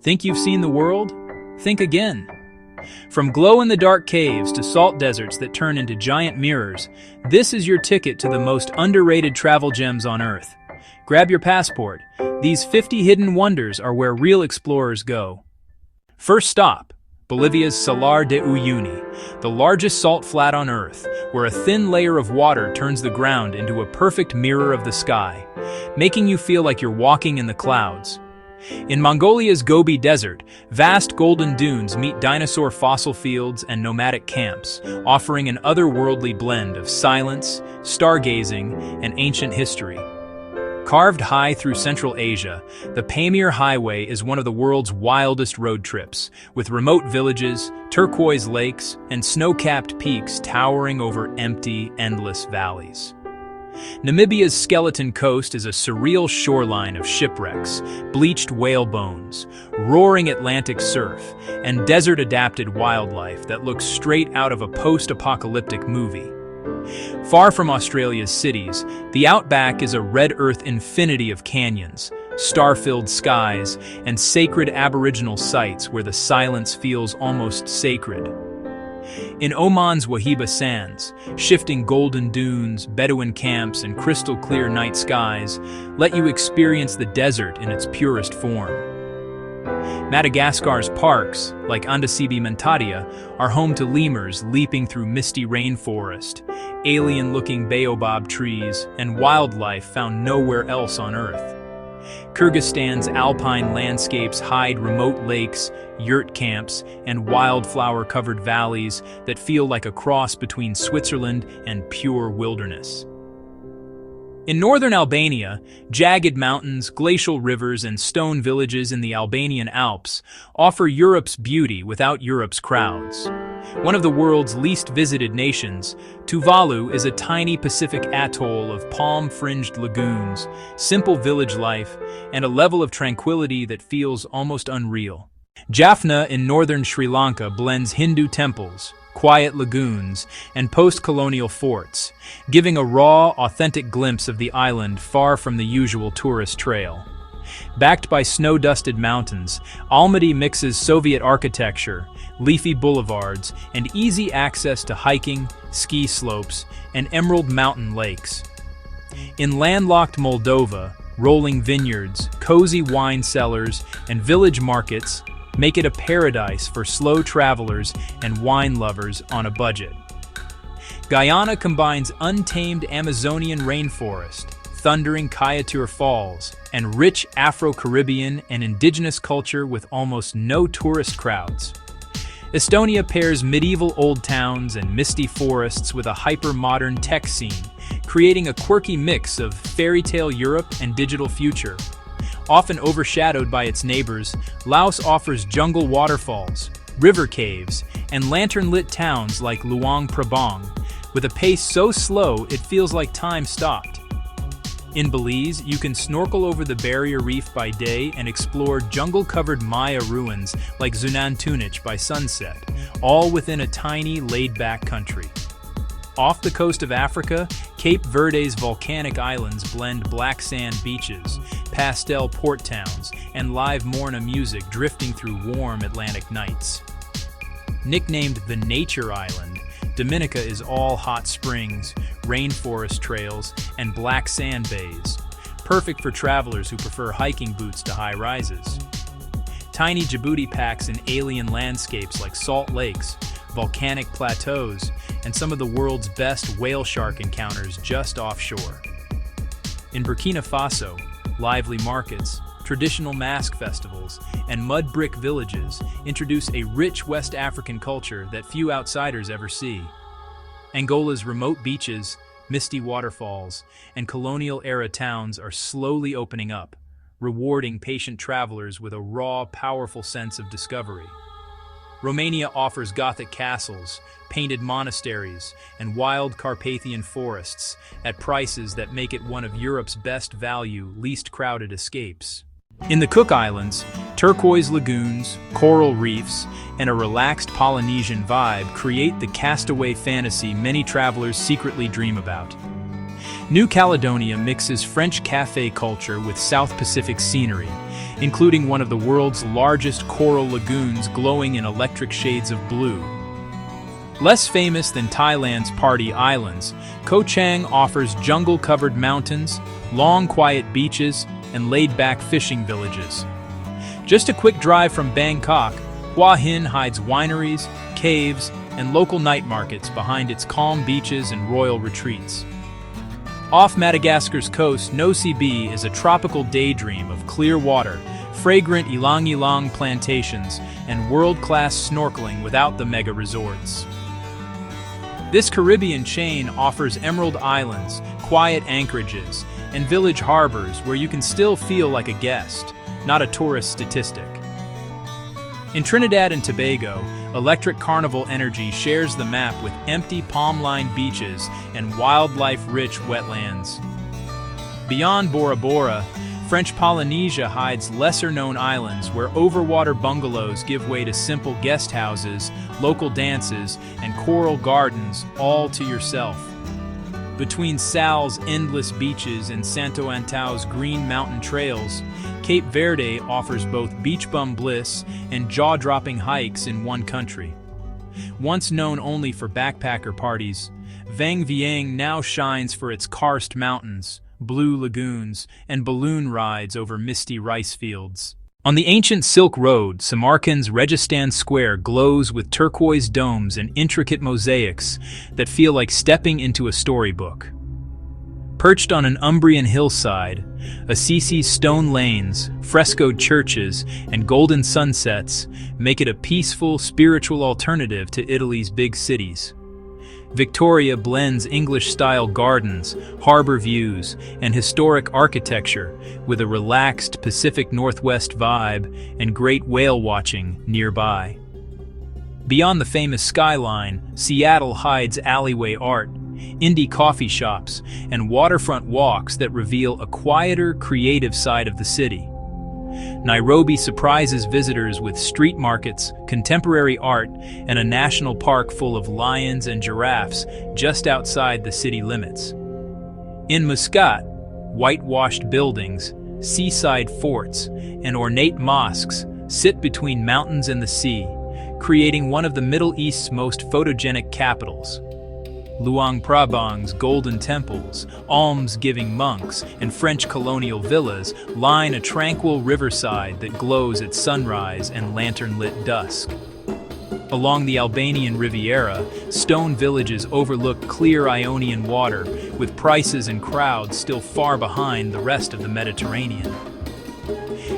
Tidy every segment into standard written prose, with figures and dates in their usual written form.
Think you've seen the world? Think again. From glow-in-the-dark caves to salt deserts that turn into giant mirrors, this is your ticket to the most underrated travel gems on Earth. Grab your passport. These 50 hidden wonders are where real explorers go. First stop, Bolivia's Salar de Uyuni, the largest salt flat on Earth, where a thin layer of water turns the ground into a perfect mirror of the sky, making you feel like you're walking in the clouds. In Mongolia's Gobi Desert, vast golden dunes meet dinosaur fossil fields and nomadic camps, offering an otherworldly blend of silence, stargazing, and ancient history. Carved high through Central Asia, the Pamir Highway is one of the world's wildest road trips, with remote villages, turquoise lakes, and snow-capped peaks towering over empty, endless valleys. Namibia's Skeleton Coast is a surreal shoreline of shipwrecks, bleached whale bones, roaring Atlantic surf, and desert-adapted wildlife that looks straight out of a post-apocalyptic movie. Far from Australia's cities, the outback is a red earth infinity of canyons, star-filled skies, and sacred Aboriginal sites where the silence feels almost sacred. In Oman's Wahiba Sands, shifting golden dunes, Bedouin camps, and crystal-clear night skies let you experience the desert in its purest form. Madagascar's parks, like Andasibi Mentadia, are home to lemurs leaping through misty rainforest, alien-looking baobab trees, and wildlife found nowhere else on Earth. Kyrgyzstan's alpine landscapes hide remote lakes, yurt camps, and wildflower-covered valleys that feel like a cross between Switzerland and pure wilderness. In northern Albania, jagged mountains, glacial rivers, and stone villages in the Albanian Alps offer Europe's beauty without Europe's crowds. One of the world's least visited nations, Tuvalu is a tiny Pacific atoll of palm-fringed lagoons, simple village life, and a level of tranquility that feels almost unreal. Jaffna in northern Sri Lanka blends Hindu temples, quiet lagoons, and post-colonial forts, giving a raw, authentic glimpse of the island far from the usual tourist trail. Backed by snow-dusted mountains, Almaty mixes Soviet architecture, leafy boulevards, and easy access to hiking, ski slopes, and emerald mountain lakes. In landlocked Moldova, rolling vineyards, cozy wine cellars, and village markets make it a paradise for slow travelers and wine lovers on a budget. Guyana combines untamed Amazonian rainforest, thundering Kayatür Falls, and rich Afro-Caribbean and indigenous culture with almost no tourist crowds. Estonia pairs medieval old towns and misty forests with a hyper-modern tech scene, creating a quirky mix of fairy tale Europe and digital future. Often overshadowed by its neighbors, Laos offers jungle waterfalls, river caves, and lantern-lit towns like Luang Prabang, with a pace so slow it feels like time stopped. In Belize, you can snorkel over the barrier reef by day and explore jungle-covered Maya ruins like Zunantunich by sunset, all within a tiny, laid-back country. Off the coast of Africa, Cape Verde's volcanic islands blend black sand beaches, pastel port towns, and live Morna music drifting through warm Atlantic nights. Nicknamed the Nature Island, Dominica is all hot springs, rainforest trails, and black sand bays, perfect for travelers who prefer hiking boots to high rises. Tiny Djibouti packs in alien landscapes like salt lakes, volcanic plateaus, and some of the world's best whale shark encounters just offshore. In Burkina Faso, lively markets, traditional mask festivals, and mud brick villages introduce a rich West African culture that few outsiders ever see. Angola's remote beaches, misty waterfalls, and colonial-era towns are slowly opening up, rewarding patient travelers with a raw, powerful sense of discovery. Romania offers Gothic castles, painted monasteries, and wild Carpathian forests at prices that make it one of Europe's best value, least crowded escapes. In the Cook Islands, turquoise lagoons, coral reefs, and a relaxed Polynesian vibe create the castaway fantasy many travelers secretly dream about. New Caledonia mixes French café culture with South Pacific scenery, including one of the world's largest coral lagoons glowing in electric shades of blue. Less famous than Thailand's Party Islands, Koh Chang offers jungle-covered mountains, long quiet beaches, and laid-back fishing villages. Just a quick drive from Bangkok, Hua Hin hides wineries, caves, and local night markets behind its calm beaches and royal retreats. Off Madagascar's coast, Nosy Be is a tropical daydream of clear water, fragrant ylang-ylang plantations, and world-class snorkeling without the mega resorts. This Caribbean chain offers emerald islands, quiet anchorages, and village harbors where you can still feel like a guest, not a tourist statistic. In Trinidad and Tobago, Electric Carnival Energy shares the map with empty palm-lined beaches and wildlife-rich wetlands. Beyond Bora Bora, French Polynesia hides lesser-known islands where overwater bungalows give way to simple guest houses, local dances, and coral gardens, all to yourself. Between Sal's endless beaches and Santo Antão's green mountain trails, Cape Verde offers both beach bum bliss and jaw-dropping hikes in one country. Once known only for backpacker parties, Vang Vieng now shines for its karst mountains, blue lagoons, and balloon rides over misty rice fields. On the ancient Silk Road, Samarkand's Registan Square glows with turquoise domes and intricate mosaics that feel like stepping into a storybook. Perched on an Umbrian hillside, Assisi's stone lanes, frescoed churches, and golden sunsets make it a peaceful, spiritual alternative to Italy's big cities. Victoria blends English-style gardens, harbor views, and historic architecture with a relaxed Pacific Northwest vibe and great whale watching nearby. Beyond the famous skyline, Seattle hides alleyway art, indie coffee shops, and waterfront walks that reveal a quieter, creative side of the city. Nairobi surprises visitors with street markets, contemporary art, and a national park full of lions and giraffes just outside the city limits. In Muscat, whitewashed buildings, seaside forts, and ornate mosques sit between mountains and the sea, creating one of the Middle East's most photogenic capitals. Luang Prabang's golden temples, alms-giving monks, and French colonial villas line a tranquil riverside that glows at sunrise and lantern-lit dusk. Along the Albanian Riviera, stone villages overlook clear Ionian water, with prices and crowds still far behind the rest of the Mediterranean.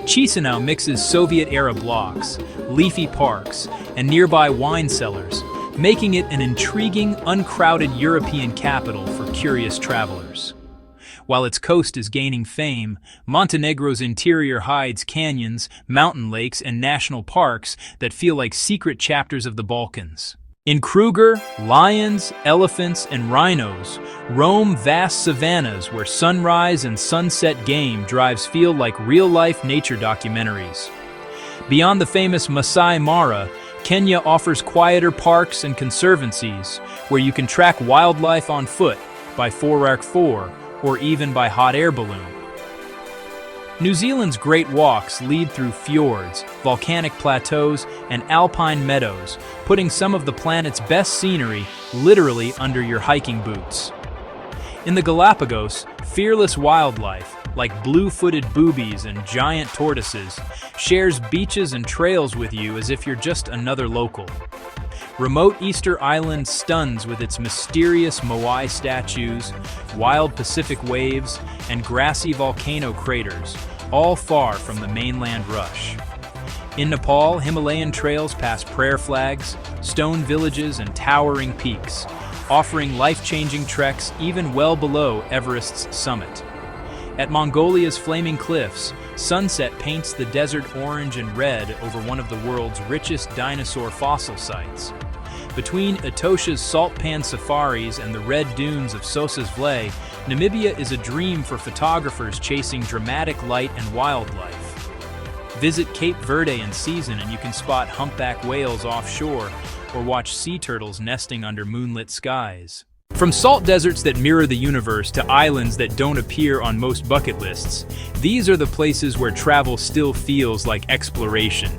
Chisinau mixes Soviet-era blocks, leafy parks, and nearby wine cellars, making it an intriguing, uncrowded European capital for curious travelers. While its coast is gaining fame, Montenegro's interior hides canyons, mountain lakes, and national parks that feel like secret chapters of the Balkans. In Kruger, lions, elephants, and rhinos roam vast savannas where sunrise and sunset game drives feel like real-life nature documentaries. Beyond the famous Masai Mara, Kenya offers quieter parks and conservancies where you can track wildlife on foot, by 4x4, or even by hot air balloon. New Zealand's great walks lead through fjords, volcanic plateaus, and alpine meadows, putting some of the planet's best scenery literally under your hiking boots. In the Galapagos, fearless wildlife, like blue-footed boobies and giant tortoises, shares beaches and trails with you as if you're just another local. Remote Easter Island stuns with its mysterious Moai statues, wild Pacific waves, and grassy volcano craters, all far from the mainland rush. In Nepal, Himalayan trails pass prayer flags, stone villages, and towering peaks, offering life-changing treks even well below Everest's summit. At Mongolia's flaming cliffs, sunset paints the desert orange and red over one of the world's richest dinosaur fossil sites. Between Etosha's salt pan safaris and the red dunes of Sosas Vlei, Namibia is a dream for photographers chasing dramatic light and wildlife. Visit Cape Verde in season and you can spot humpback whales offshore or watch sea turtles nesting under moonlit skies. From salt deserts that mirror the universe to islands that don't appear on most bucket lists, these are the places where travel still feels like exploration.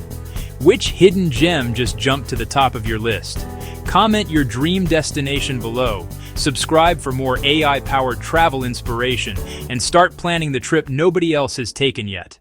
Which hidden gem just jumped to the top of your list? Comment your dream destination below, subscribe for more AI-powered travel inspiration, and start planning the trip nobody else has taken yet.